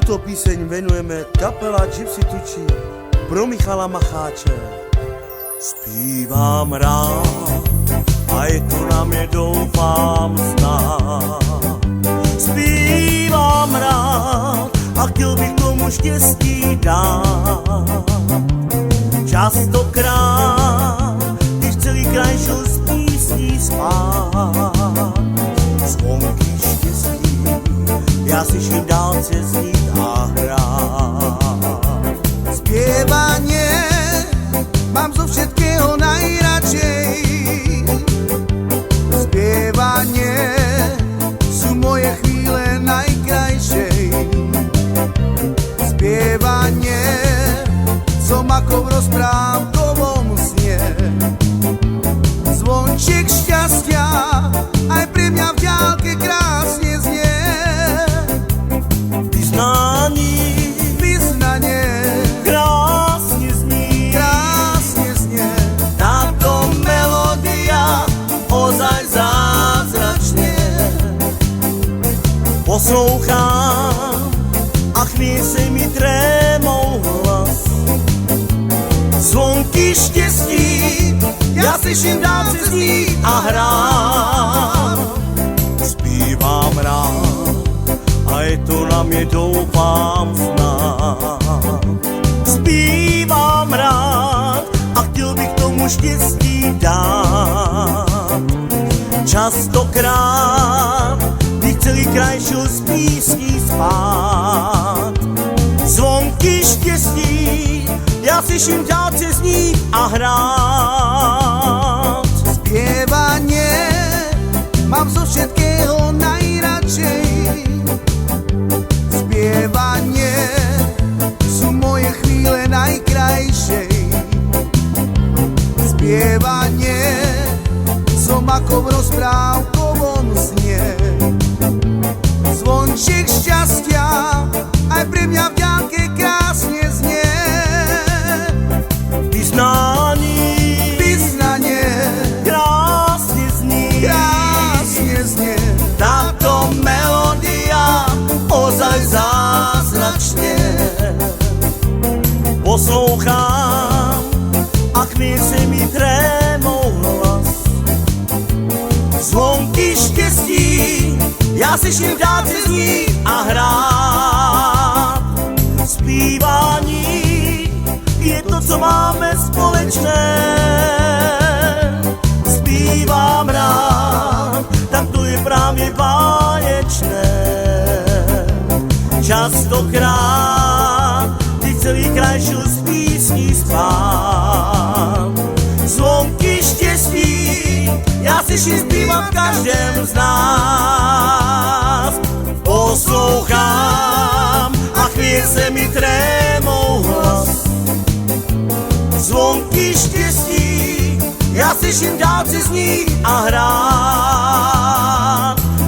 Tuto píseň venujeme kapela Gypsy Tucci pro Michala Macháče. Zpívám rád a je to na mě doufám znát. Zpívám rád a chtěl bych tomu štěstí dát. Častokrát, když celý kraj šel z písní spát, zvonky štěstí, já slyším dálce znít a hrát. Zpěvaně mám zo všetkého najradšej. Zpěvaně sú moje chvíle najkrajšej. Zpěvaně som ako v rozprávkovom sne. Zvonček šťastia aj pri mňa v ďalke krásne znie. Vyznanie Krásně zní, krásne znie. táto melodia ozaj zázračně. Poslouchám a chvíli se mi trémou hlas. Zvonky štěstí, já slyším dálce znít a hrát. Zpívám rád a je to na mě doufám znát. Zpívám rád a chtěl bych tomu štěstí dát. Častokrát, když celý kraj šel z písní spát, zvonky štěstí, já slyším dálce znít a hrát. Zpěvaně mám zo všetkého najradšej. Zpěvaně sú moje chvíle najkrajšej. Zpěvaně som ako v rozprávkovom sne. Zvonček šťastia aj pri mňa v ďalke krásne znie. Vyznanie Krásně zní, krásne znie. táto melodia ozaj zázračně. Poslouchám a chvíli se mi trémou hlas. Zvonky štěstí, já slyším dálce znít a hrát. Zpívání je to, co máme společné. Zpívám rád, tak to je právě báječné. Častokrát, když celý kraj šel z písní spát, zvonky štěstí, já slyším zpívat v každém z nás. Poslouchám a chvíli se mi trémou hlas. Zvonky štěstí, já slyším dálce znít a hrát.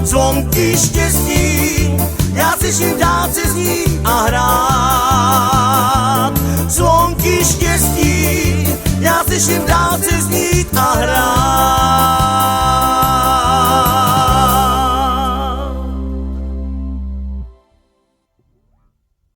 Zvonky štěstí, já slyším dálce znít a hrát. Zvonky štěstí, já slyším dálce znít a hrát.